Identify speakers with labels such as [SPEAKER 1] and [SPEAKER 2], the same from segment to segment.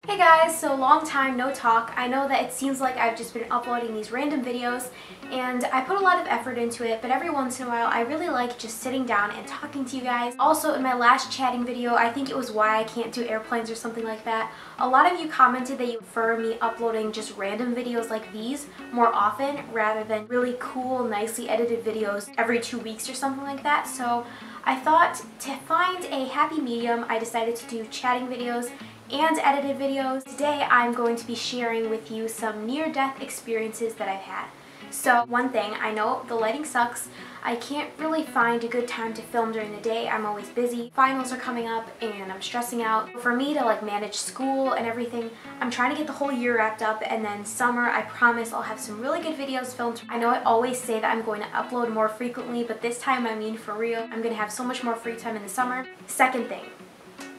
[SPEAKER 1] Hey guys, so long time no talk. I know that it seems like I've just been uploading these random videos and I put a lot of effort into it, but every once in a while I really like just sitting down and talking to you guys. Also in my last chatting video, I think it was why I can't do airplanes or something like that, a lot of you commented that you prefer me uploading just random videos like these more often rather than really cool, nicely edited videos every 2 weeks or something like that. So I thought to find a happy medium, I decided to do chatting videos and edited videos. Today I'm going to be sharing with you some near-death experiences that I've had. So one thing, I know the lighting sucks. I can't really find a good time to film during the day. I'm always busy. Finals are coming up and I'm stressing out. For me to manage school and everything, I'm trying to get the whole year wrapped up, and then summer, I promise I'll have some really good videos filmed. I know I always say that I'm going to upload more frequently, but this time I mean for real. I'm going to have so much more free time in the summer. Second thing.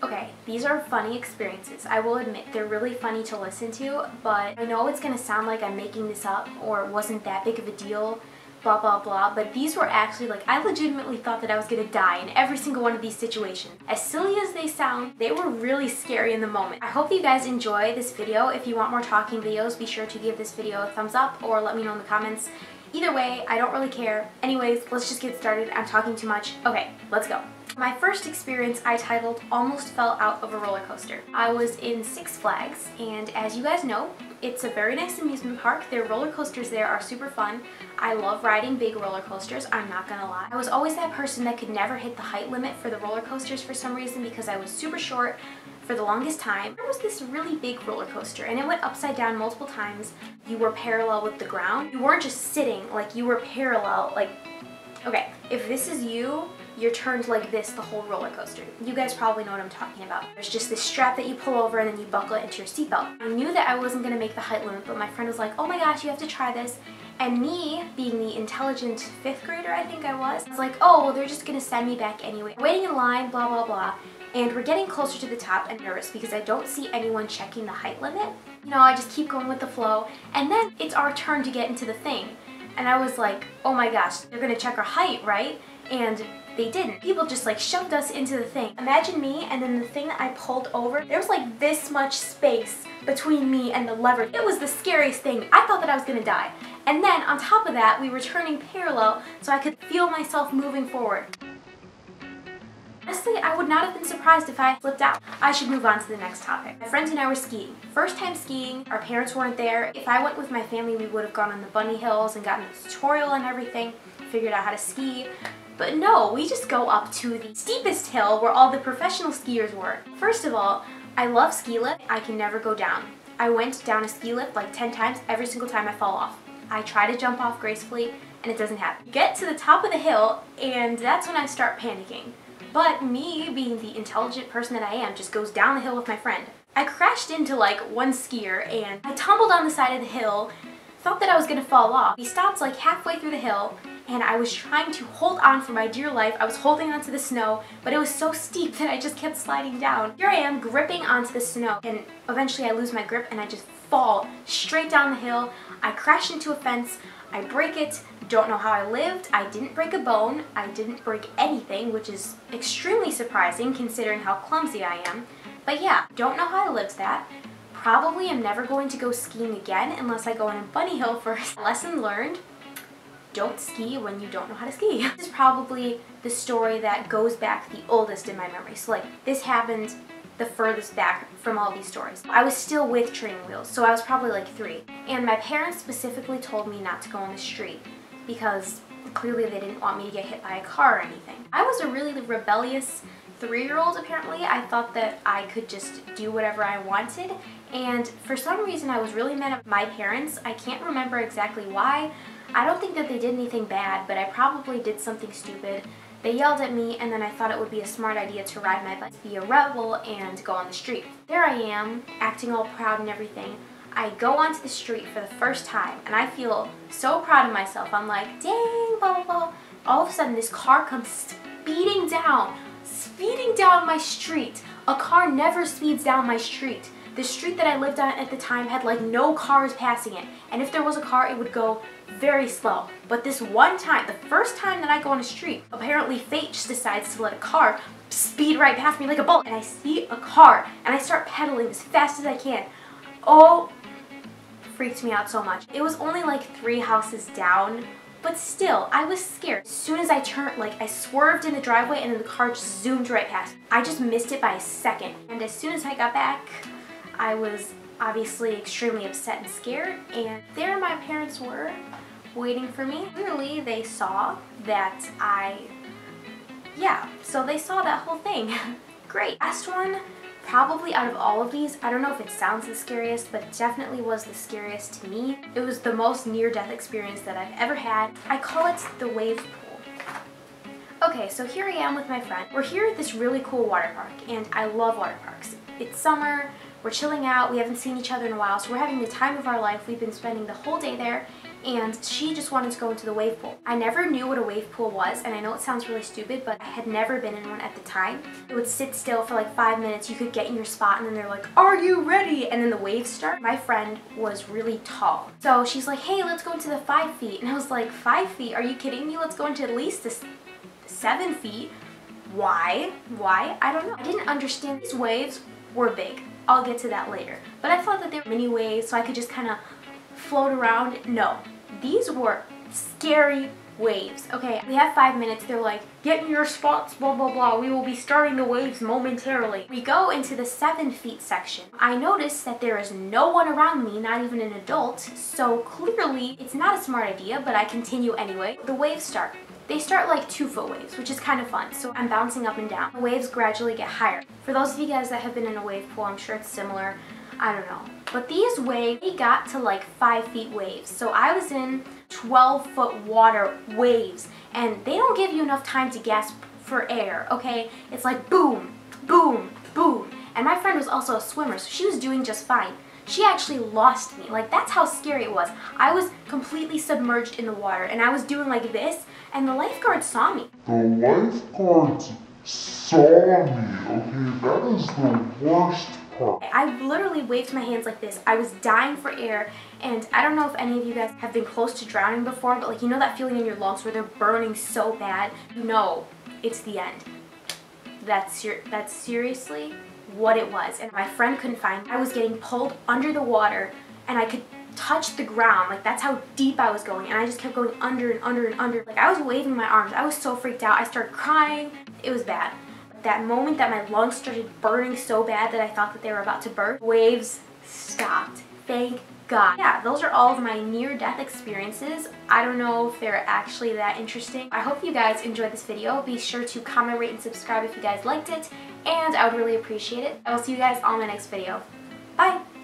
[SPEAKER 1] Okay, these are funny experiences. I will admit they're really funny to listen to, but I know it's gonna sound like I'm making this up or it wasn't that big of a deal, blah blah blah, but these were actually I legitimately thought that I was gonna die in every single one of these situations. As silly as they sound, they were really scary in the moment. I hope you guys enjoy this video. If you want more talking videos, be sure to give this video a thumbs up or let me know in the comments. Either way, I don't really care. Anyways, let's just get started. I'm talking too much. Okay, let's go. My first experience I titled Almost Fell Out of a Roller Coaster. I was in Six Flags, and as you guys know, it's a very nice amusement park. Their roller coasters there are super fun. I love riding big roller coasters, I'm not gonna lie. I was always that person that could never hit the height limit for the roller coasters for some reason because I was super short for the longest time. There was this really big roller coaster and it went upside down multiple times. You were parallel with the ground. You weren't just sitting, you were parallel, okay, if this is you're turned like this the whole roller coaster. You guys probably know what I'm talking about. There's just this strap that you pull over and then you buckle it into your seatbelt. I knew that I wasn't gonna make the height limit, but my friend was like, oh my gosh, you have to try this. And me, being the intelligent 5th grader I think I was like, oh, well, they're just gonna send me back anyway. Waiting in line, blah, blah, blah. And we're getting closer to the top and nervous because I don't see anyone checking the height limit. You know, I just keep going with the flow. And then it's our turn to get into the thing. And I was like, oh my gosh, they're gonna check our height, right? And they didn't. People just shoved us into the thing. Imagine me and then the thing that I pulled over, there was this much space between me and the lever. It was the scariest thing. I thought that I was gonna die. And then on top of that, we were turning parallel so I could feel myself moving forward. Honestly, I would not have been surprised if I had flipped out. I should move on to the next topic. My friends and I were skiing. First time skiing, our parents weren't there. If I went with my family, we would have gone on the bunny hills and gotten a tutorial and everything, figured out how to ski. But no, we just go up to the steepest hill where all the professional skiers were. First of all, I love ski lift. I can never go down. I went down a ski lift 10 times. Every single time I fall off. I try to jump off gracefully and it doesn't happen. Get to the top of the hill and that's when I start panicking. But me, being the intelligent person that I am, just goes down the hill with my friend. I crashed into one skier and I tumbled on the side of the hill, thought that I was gonna fall off. He stopped halfway through the hill and I was trying to hold on for my dear life. I was holding onto the snow, but it was so steep that I just kept sliding down. Here I am gripping onto the snow and eventually I lose my grip and I just fall straight down the hill. I crash into a fence, I break it. Don't know how I lived. I didn't break a bone. I didn't break anything, which is extremely surprising considering how clumsy I am. But yeah, don't know how I lived that. Probably am never going to go skiing again unless I go on a bunny hill first. Lesson learned, don't ski when you don't know how to ski. This is probably the story that goes back the oldest in my memory. So this happened the furthest back from all these stories. I was still with training wheels, so I was probably 3. And my parents specifically told me not to go on the street because clearly they didn't want me to get hit by a car or anything. I was a really rebellious 3-year-old apparently. I thought that I could just do whatever I wanted, and for some reason I was really mad at my parents. I can't remember exactly why. I don't think that they did anything bad, but I probably did something stupid. They yelled at me and then I thought it would be a smart idea to ride my bike, be a rebel, and go on the street. There I am, acting all proud and everything. I go onto the street for the first time and I feel so proud of myself. I'm like, dang, blah, blah, blah. All of a sudden this car comes speeding down my street. A car never speeds down my street. The street that I lived on at the time had like no cars passing it, and if there was a car, it would go very slow. But this one time, the first time that I go on a street, apparently fate just decides to let a car speed right past me like a bullet. And I see a car, and I start pedaling as fast as I can. Oh, freaked me out so much. It was only like 3 houses down, but still, I was scared. As soon as I turned, like I swerved in the driveway and then the car just zoomed right past me. I just missed it by a second. And as soon as I got back, I was obviously extremely upset and scared, and there my parents were waiting for me. Clearly they saw that so they saw that whole thing. Great. Last one, probably out of all of these, I don't know if it sounds the scariest, but it definitely was the scariest to me. It was the most near-death experience that I've ever had. I call it the wave pool. Okay, so here I am with my friend. We're here at this really cool water park, and I love water parks. It's summer, we're chilling out, we haven't seen each other in a while, so we're having the time of our life. We've been spending the whole day there, and she just wanted to go into the wave pool. I never knew what a wave pool was, and I know it sounds really stupid, but I had never been in one at the time. It would sit still for like 5 minutes, you could get in your spot, and then they're like, "Are you ready?" And then the waves start. My friend was really tall, so she's like, "Hey, let's go into the 5 feet." And I was like, 5 feet? Are you kidding me? Let's go into at least the 7 feet. Why? I don't know. I didn't understand. These waves were big. I'll get to that later. But I thought that they were mini waves, so I could just kind of float around. No, these were scary waves. Okay, we have 5 minutes. They're like, "Get in your spots, blah, blah, blah. We will be starting the waves momentarily." We go into the 7 feet section. I notice that there is no one around me, not even an adult, so clearly it's not a smart idea, but I continue anyway. The waves start. They start like 2-foot waves, which is kind of fun, so I'm bouncing up and down. The waves gradually get higher. For those of you guys that have been in a wave pool, I'm sure it's similar. I don't know. But these waves, they got to like 5 feet waves. So I was in 12-foot water waves, and they don't give you enough time to gasp for air, okay? It's like boom, boom, boom. And my friend was also a swimmer, so she was doing just fine. She actually lost me. Like, that's how scary it was. I was completely submerged in the water, and I was doing like this, and the lifeguard saw me.
[SPEAKER 2] The lifeguards saw me, okay? That is the worst part.
[SPEAKER 1] I literally waved my hands like this. I was dying for air, and I don't know if any of you guys have been close to drowning before, but like, you know that feeling in your lungs where they're burning so bad? You know it's the end. That's seriously what it was, and my friend couldn't find me. I was getting pulled under the water, and I could touch the ground. Like, that's how deep I was going, and I just kept going under and under and under. Like, I was waving my arms. I was so freaked out. I started crying. It was bad. That moment that my lungs started burning so bad that I thought that they were about to burst, waves stopped. Thank God. Yeah, those are all of my near-death experiences. I don't know if they're actually that interesting. I hope you guys enjoyed this video. Be sure to comment, rate, and subscribe if you guys liked it, and I would really appreciate it. I will see you guys on my next video. Bye!